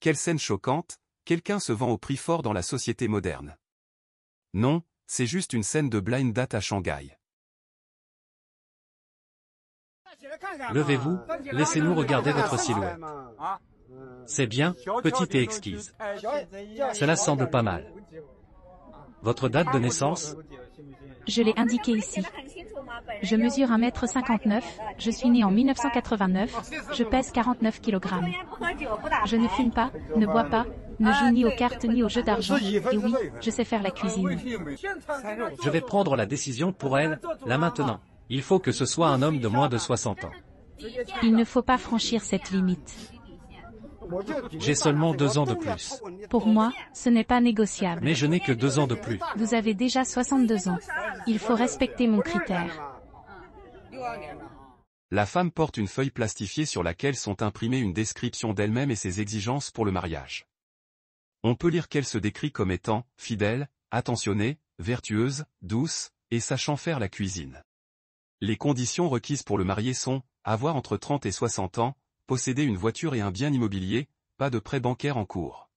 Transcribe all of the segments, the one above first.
Quelle scène choquante, quelqu'un se vend au prix fort dans la société moderne. Non, c'est juste une scène de blind date à Shanghai. Levez-vous, laissez-nous regarder votre silhouette. C'est bien, petite et exquise. Cela semble pas mal. Votre date de naissance? Je l'ai indiqué ici. Je mesure 1,59 m, je suis né en 1989, je pèse 49 kg. Je ne fume pas, ne bois pas, ne joue ni aux cartes ni aux jeux d'argent, et oui, je sais faire la cuisine. Je vais prendre la décision pour elle, là maintenant. Il faut que ce soit un homme de moins de 60 ans. Il ne faut pas franchir cette limite. J'ai seulement 2 ans de plus. Pour moi, ce n'est pas négociable. Mais je n'ai que 2 ans de plus. Vous avez déjà 62 ans. Il faut respecter mon critère. La femme porte une feuille plastifiée sur laquelle sont imprimées une description d'elle-même et ses exigences pour le mariage. On peut lire qu'elle se décrit comme étant fidèle, attentionnée, vertueuse, douce, et sachant faire la cuisine. Les conditions requises pour le marié sont avoir entre 30 et 60 ans, posséder une voiture et un bien immobilier, pas de prêt bancaire en cours.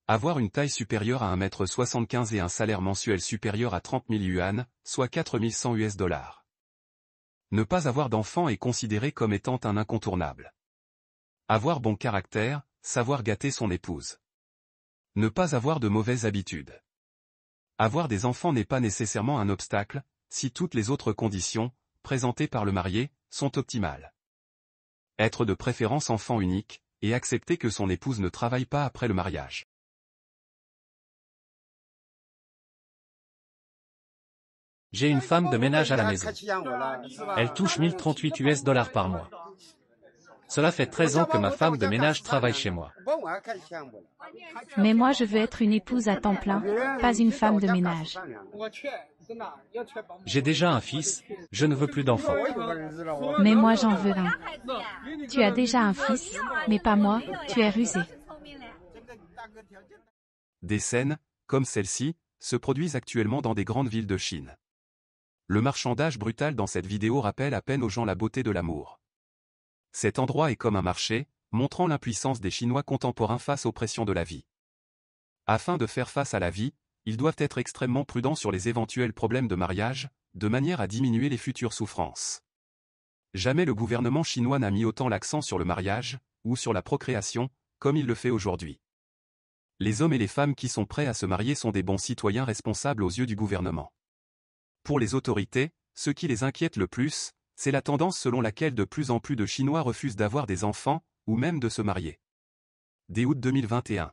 Avoir une taille supérieure à 1,75 m et un salaire mensuel supérieur à 30 000 yuan, soit 4 100 US$. Ne pas avoir d'enfant est considéré comme étant un incontournable. Avoir bon caractère, savoir gâter son épouse. Ne pas avoir de mauvaises habitudes. Avoir des enfants n'est pas nécessairement un obstacle, si toutes les autres conditions, présentées par le marié, sont optimales. Être de préférence enfant unique, et accepter que son épouse ne travaille pas après le mariage. J'ai une femme de ménage à la maison. Elle touche 1038 US$ par mois. Cela fait 13 ans que ma femme de ménage travaille chez moi. Mais moi je veux être une épouse à temps plein, pas une femme de ménage. J'ai déjà un fils, je ne veux plus d'enfants. Mais moi j'en veux un. Tu as déjà un fils, mais pas moi, tu es rusé. Des scènes, comme celle-ci, se produisent actuellement dans des grandes villes de Chine. Le marchandage brutal dans cette vidéo rappelle à peine aux gens la beauté de l'amour. Cet endroit est comme un marché, montrant l'impuissance des Chinois contemporains face aux pressions de la vie. Afin de faire face à la vie, ils doivent être extrêmement prudents sur les éventuels problèmes de mariage, de manière à diminuer les futures souffrances. Jamais le gouvernement chinois n'a mis autant l'accent sur le mariage, ou sur la procréation, comme il le fait aujourd'hui. Les hommes et les femmes qui sont prêts à se marier sont des bons citoyens responsables aux yeux du gouvernement. Pour les autorités, ce qui les inquiète le plus, c'est la tendance selon laquelle de plus en plus de Chinois refusent d'avoir des enfants, ou même de se marier. Dès août 2021.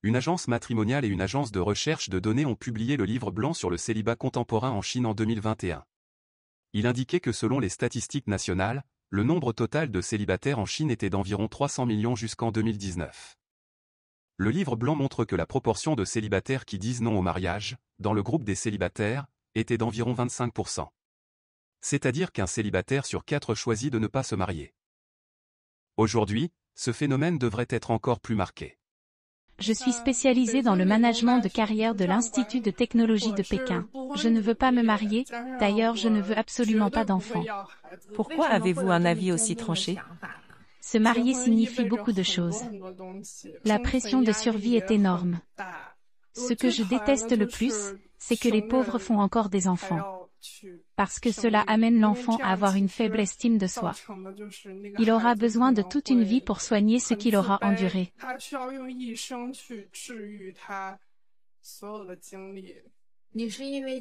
Une agence matrimoniale et une agence de recherche de données ont publié le livre blanc sur le célibat contemporain en Chine en 2021. Il indiquait que selon les statistiques nationales, le nombre total de célibataires en Chine était d'environ 300 millions jusqu'en 2019. Le livre blanc montre que la proportion de célibataires qui disent non au mariage, dans le groupe des célibataires, était d'environ 25%. C'est-à-dire qu'un célibataire sur 4 choisit de ne pas se marier. Aujourd'hui, ce phénomène devrait être encore plus marqué. Je suis spécialisée dans le management de carrière de l'Institut de technologie de Pékin. Je ne veux pas me marier, d'ailleurs je ne veux absolument pas d'enfants. Pourquoi avez-vous un avis aussi tranché? Se marier signifie beaucoup de choses. La pression de survie est énorme. Ce que je déteste le plus, c'est que les pauvres font encore des enfants. Parce que cela amène l'enfant à avoir une faible estime de soi. Il aura besoin de toute une vie pour soigner ce qu'il aura enduré.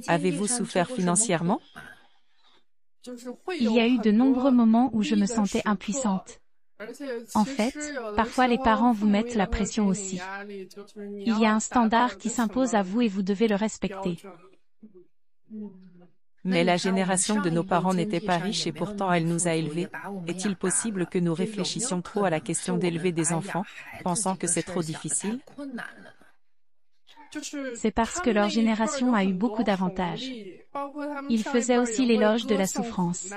Avez-vous souffert financièrement? Il y a eu de nombreux moments où je me sentais impuissante. En fait, parfois les parents vous mettent la pression aussi. Il y a un standard qui s'impose à vous et vous devez le respecter. Mais la génération de nos parents n'était pas riche et pourtant elle nous a élevés. Est-il possible que nous réfléchissions trop à la question d'élever des enfants, pensant que c'est trop difficile? C'est parce que leur génération a eu beaucoup d'avantages. Ils faisaient aussi l'éloge de la souffrance.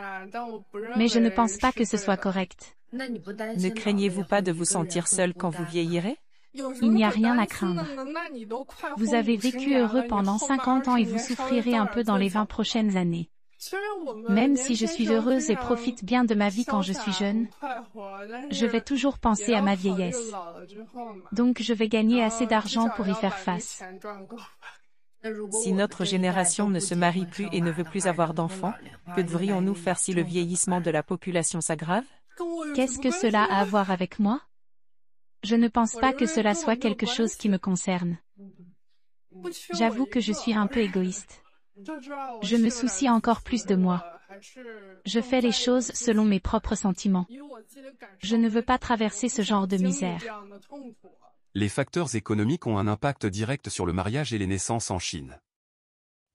Mais je ne pense pas que ce soit correct. Ne craignez-vous pas de vous sentir seul quand vous vieillirez? Il n'y a rien à craindre. Vous avez vécu heureux pendant 50 ans et vous souffrirez un peu dans les 20 prochaines années. Même si je suis heureuse et profite bien de ma vie quand je suis jeune, je vais toujours penser à ma vieillesse. Donc je vais gagner assez d'argent pour y faire face. Si notre génération ne se marie plus et ne veut plus avoir d'enfants, que devrions-nous faire si le vieillissement de la population s'aggrave? Qu'est-ce que cela a à voir avec moi? Je ne pense pas que cela soit quelque chose qui me concerne. J'avoue que je suis un peu égoïste. Je me soucie encore plus de moi. Je fais les choses selon mes propres sentiments. Je ne veux pas traverser ce genre de misère. Les facteurs économiques ont un impact direct sur le mariage et les naissances en Chine.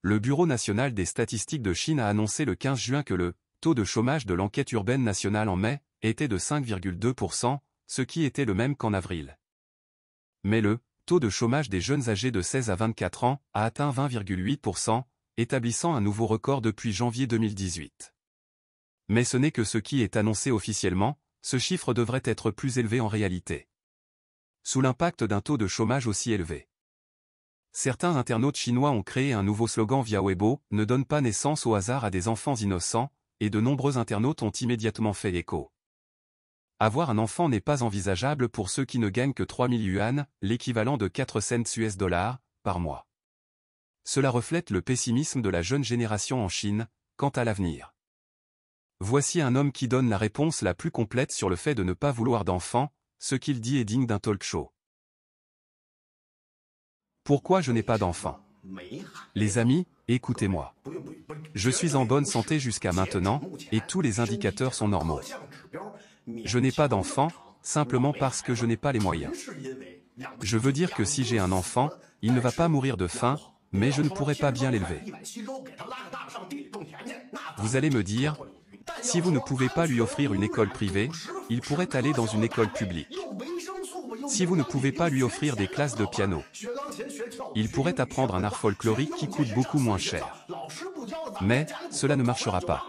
Le Bureau national des statistiques de Chine a annoncé le 15 juin que le taux de chômage de l'enquête urbaine nationale en mai était de 5,2%, ce qui était le même qu'en avril. Mais le taux de chômage des jeunes âgés de 16 à 24 ans a atteint 20,8%, établissant un nouveau record depuis janvier 2018. Mais ce n'est que ce qui est annoncé officiellement, ce chiffre devrait être plus élevé en réalité. Sous l'impact d'un taux de chômage aussi élevé. Certains internautes chinois ont créé un nouveau slogan via Weibo, ne donne pas naissance au hasard à des enfants innocents, et de nombreux internautes ont immédiatement fait écho. Avoir un enfant n'est pas envisageable pour ceux qui ne gagnent que 3000 yuan, l'équivalent de 4 cents US dollars, par mois. Cela reflète le pessimisme de la jeune génération en Chine, quant à l'avenir. Voici un homme qui donne la réponse la plus complète sur le fait de ne pas vouloir d'enfant, ce qu'il dit est digne d'un talk show. Pourquoi je n'ai pas d'enfant? Les amis, écoutez-moi. Je suis en bonne santé jusqu'à maintenant, et tous les indicateurs sont normaux. Je n'ai pas d'enfant, simplement parce que je n'ai pas les moyens. Je veux dire que si j'ai un enfant, il ne va pas mourir de faim, mais je ne pourrai pas bien l'élever. Vous allez me dire, si vous ne pouvez pas lui offrir une école privée, il pourrait aller dans une école publique. Si vous ne pouvez pas lui offrir des classes de piano, il pourrait apprendre un art folklorique qui coûte beaucoup moins cher. Mais, cela ne marchera pas.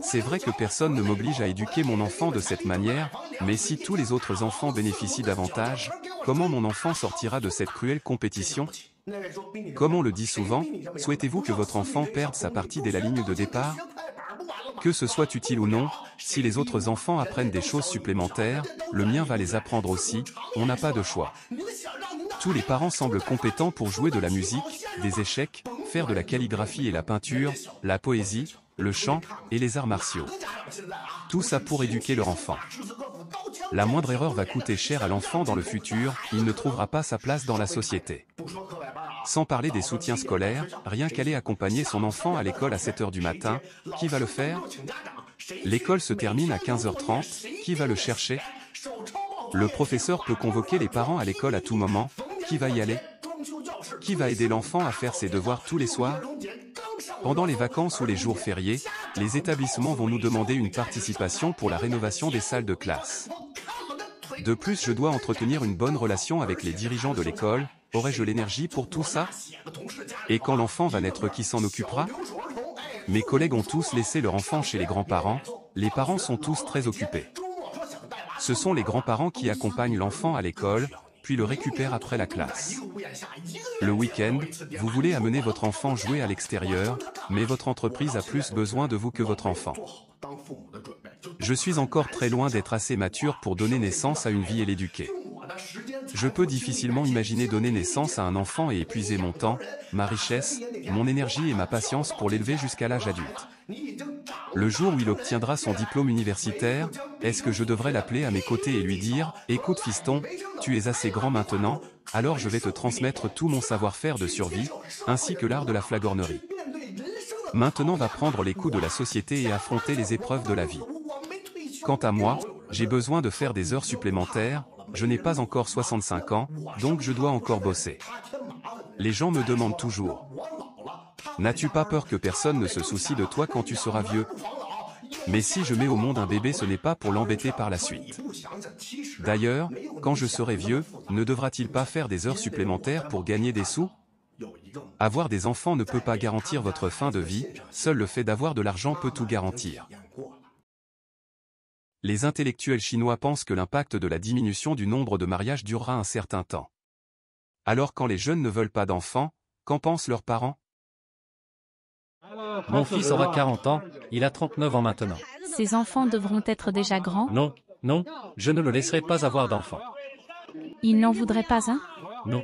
C'est vrai que personne ne m'oblige à éduquer mon enfant de cette manière, mais si tous les autres enfants bénéficient davantage, comment mon enfant sortira de cette cruelle compétition? Comme on le dit souvent, souhaitez-vous que votre enfant perde sa partie dès la ligne de départ? Que ce soit utile ou non, si les autres enfants apprennent des choses supplémentaires, le mien va les apprendre aussi, on n'a pas de choix. Tous les parents semblent compétents pour jouer de la musique, des échecs, faire de la calligraphie et la peinture, la poésie, le chant, et les arts martiaux. Tout ça pour éduquer leur enfant. La moindre erreur va coûter cher à l'enfant dans le futur, il ne trouvera pas sa place dans la société. Sans parler des soutiens scolaires, rien qu'aller accompagner son enfant à l'école à 7 h du matin, qui va le faire? L'école se termine à 15 h 30, qui va le chercher? Le professeur peut convoquer les parents à l'école à tout moment, qui va y aller? Qui va aider l'enfant à faire ses devoirs tous les soirs? Pendant les vacances ou les jours fériés, les établissements vont nous demander une participation pour la rénovation des salles de classe. De plus, je dois entretenir une bonne relation avec les dirigeants de l'école. Aurais-je l'énergie pour tout ça? Et quand l'enfant va naître, qui s'en occupera? Mes collègues ont tous laissé leur enfant chez les grands-parents, les parents sont tous très occupés. Ce sont les grands-parents qui accompagnent l'enfant à l'école, puis le récupèrent après la classe. Le week-end, vous voulez amener votre enfant jouer à l'extérieur, mais votre entreprise a plus besoin de vous que votre enfant. Je suis encore très loin d'être assez mature pour donner naissance à une vie et l'éduquer. Je peux difficilement imaginer donner naissance à un enfant et épuiser mon temps, ma richesse, mon énergie et ma patience pour l'élever jusqu'à l'âge adulte. Le jour où il obtiendra son diplôme universitaire, est-ce que je devrais l'appeler à mes côtés et lui dire « Écoute fiston, tu es assez grand maintenant, alors je vais te transmettre tout mon savoir-faire de survie, ainsi que l'art de la flagornerie. Maintenant va prendre les coups de la société et affronter les épreuves de la vie. Quant à moi, j'ai besoin de faire des heures supplémentaires, je n'ai pas encore 65 ans, donc je dois encore bosser. Les gens me demandent toujours « N'as-tu pas peur que personne ne se soucie de toi quand tu seras vieux ?» Mais si je mets au monde un bébé, ce n'est pas pour l'embêter par la suite. D'ailleurs, quand je serai vieux, ne devra-t-il pas faire des heures supplémentaires pour gagner des sous? Avoir des enfants ne peut pas garantir votre fin de vie, seul le fait d'avoir de l'argent peut tout garantir. Les intellectuels chinois pensent que l'impact de la diminution du nombre de mariages durera un certain temps. Alors quand les jeunes ne veulent pas d'enfants, qu'en pensent leurs parents? Mon fils aura 40 ans, il a 39 ans maintenant. Ces enfants devront être déjà grands? Non, non, je ne le laisserai pas avoir d'enfant. Il n'en voudrait pas un? Non.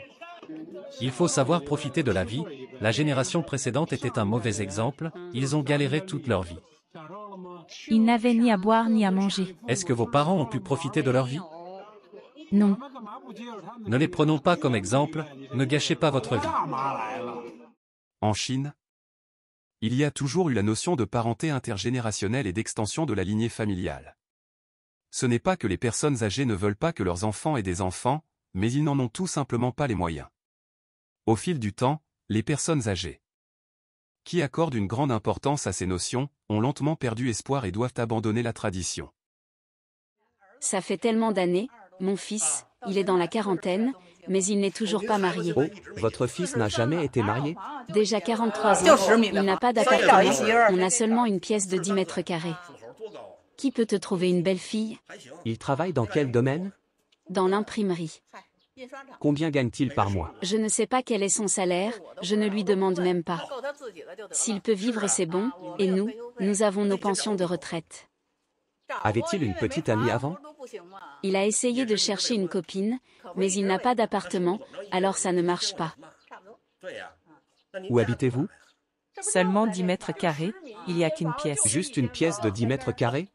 Il faut savoir profiter de la vie, la génération précédente était un mauvais exemple, ils ont galéré toute leur vie. Ils n'avaient ni à boire ni à manger. Est-ce que vos parents ont pu profiter de leur vie? Non. Ne les prenons pas comme exemple, ne gâchez pas votre vie. En Chine, il y a toujours eu la notion de parenté intergénérationnelle et d'extension de la lignée familiale. Ce n'est pas que les personnes âgées ne veulent pas que leurs enfants aient des enfants, mais ils n'en ont tout simplement pas les moyens. Au fil du temps, les personnes âgées, qui accordent une grande importance à ces notions, ont lentement perdu espoir et doivent abandonner la tradition. Ça fait tellement d'années, mon fils, il est dans la quarantaine, mais il n'est toujours pas marié. Oh, votre fils n'a jamais été marié? Déjà 43 ans, il n'a pas d'appartement, on a seulement une pièce de 10 mètres carrés. Qui peut te trouver une belle fille? Il travaille dans quel domaine? Dans l'imprimerie. Combien gagne-t-il par mois? Je ne sais pas quel est son salaire, je ne lui demande même pas. S'il peut vivre, c'est bon, et nous avons nos pensions de retraite. Avait-il une petite amie avant? Il a essayé de chercher une copine, mais il n'a pas d'appartement, alors ça ne marche pas. Où habitez-vous? Seulement 10 mètres carrés, il n'y a qu'une pièce. Juste une pièce de 10 mètres carrés?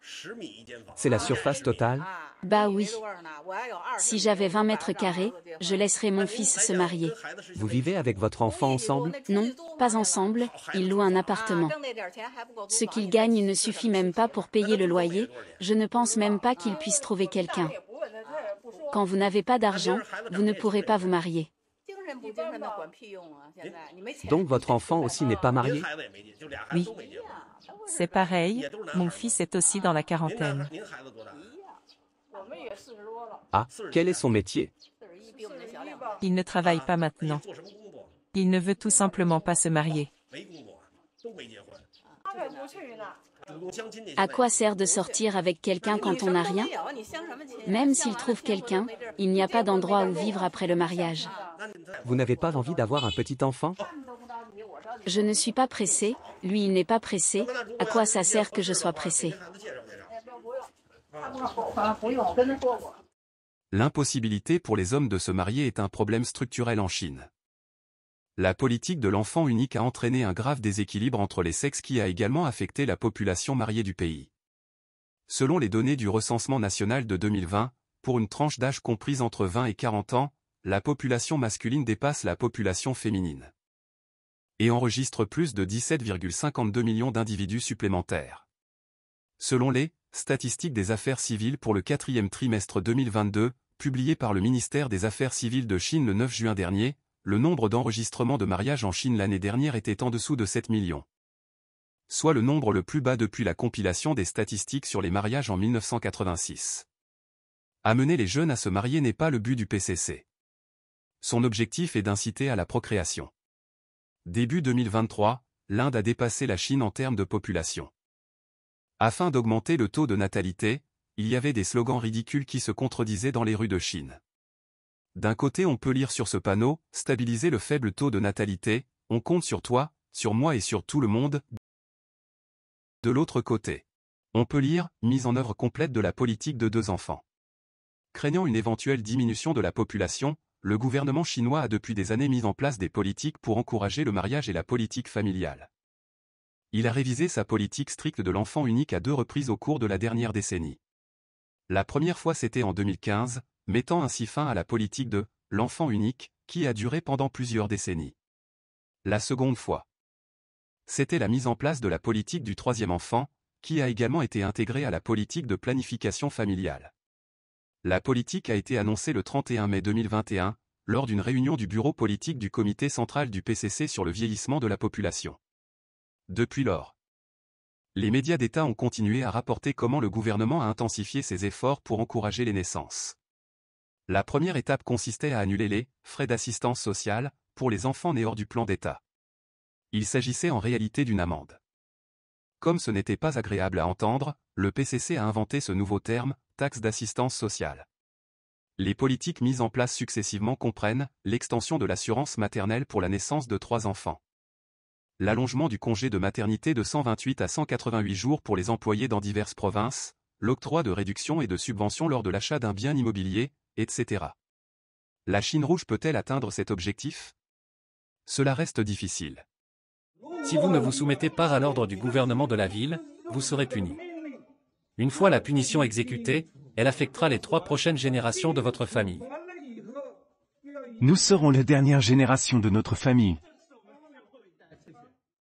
C'est la surface totale? Bah oui. Si j'avais 20 mètres carrés, je laisserais mon fils se marier. Vous vivez avec votre enfant ensemble? Non, pas ensemble, il loue un appartement. Ce qu'il gagne ne suffit même pas pour payer le loyer, je ne pense même pas qu'il puisse trouver quelqu'un. Quand vous n'avez pas d'argent, vous ne pourrez pas vous marier. Donc votre enfant aussi n'est pas marié? Oui. C'est pareil, mon fils est aussi dans la quarantaine. Ah, quel est son métier? Il ne travaille pas maintenant. Il ne veut tout simplement pas se marier. À quoi sert de sortir avec quelqu'un quand on n'a rien? Même s'il trouve quelqu'un, il n'y a pas d'endroit où vivre après le mariage. Vous n'avez pas envie d'avoir un petit enfant? Je ne suis pas pressée, lui il n'est pas pressé, à quoi ça sert que je sois pressée? L'impossibilité pour les hommes de se marier est un problème structurel en Chine. La politique de l'enfant unique a entraîné un grave déséquilibre entre les sexes qui a également affecté la population mariée du pays. Selon les données du recensement national de 2020, pour une tranche d'âge comprise entre 20 et 40 ans, la population masculine dépasse la population féminine et enregistre plus de 17,52 millions d'individus supplémentaires. Selon les statistiques des affaires civiles pour le 4e trimestre 2022, publiées par le ministère des Affaires civiles de Chine le 9 juin dernier, le nombre d'enregistrements de mariages en Chine l'année dernière était en dessous de 7 millions. Soit le nombre le plus bas depuis la compilation des statistiques sur les mariages en 1986. Amener les jeunes à se marier n'est pas le but du PCC. Son objectif est d'inciter à la procréation. Début 2023, l'Inde a dépassé la Chine en termes de population. Afin d'augmenter le taux de natalité, il y avait des slogans ridicules qui se contredisaient dans les rues de Chine. D'un côté on peut lire sur ce panneau « Stabiliser le faible taux de natalité, on compte sur toi, sur moi et sur tout le monde ». De l'autre côté, on peut lire « Mise en œuvre complète de la politique de 2 enfants ». Craignant une éventuelle diminution de la population, le gouvernement chinois a depuis des années mis en place des politiques pour encourager le mariage et la politique familiale. Il a révisé sa politique stricte de l'enfant unique à 2 reprises au cours de la dernière décennie. La première fois c'était en 2015, mettant ainsi fin à la politique de « l'enfant unique » qui a duré pendant plusieurs décennies. La seconde fois, c'était la mise en place de la politique du 3e enfant, qui a également été intégrée à la politique de planification familiale. La politique a été annoncée le 31 mai 2021, lors d'une réunion du bureau politique du comité central du PCC sur le vieillissement de la population. Depuis lors, les médias d'État ont continué à rapporter comment le gouvernement a intensifié ses efforts pour encourager les naissances. La première étape consistait à annuler les frais d'assistance sociale pour les enfants nés hors du plan d'État. Il s'agissait en réalité d'une amende. Comme ce n'était pas agréable à entendre, le PCC a inventé ce nouveau terme, taxe d'assistance sociale. Les politiques mises en place successivement comprennent l'extension de l'assurance maternelle pour la naissance de 3 enfants, l'allongement du congé de maternité de 128 à 188 jours pour les employés dans diverses provinces, l'octroi de réductions et de subventions lors de l'achat d'un bien immobilier, etc. La Chine rouge peut-elle atteindre cet objectif? Cela reste difficile. Si vous ne vous soumettez pas à l'ordre du gouvernement de la ville, vous serez puni. Une fois la punition exécutée, elle affectera les 3 prochaines générations de votre famille. Nous serons la dernière génération de notre famille.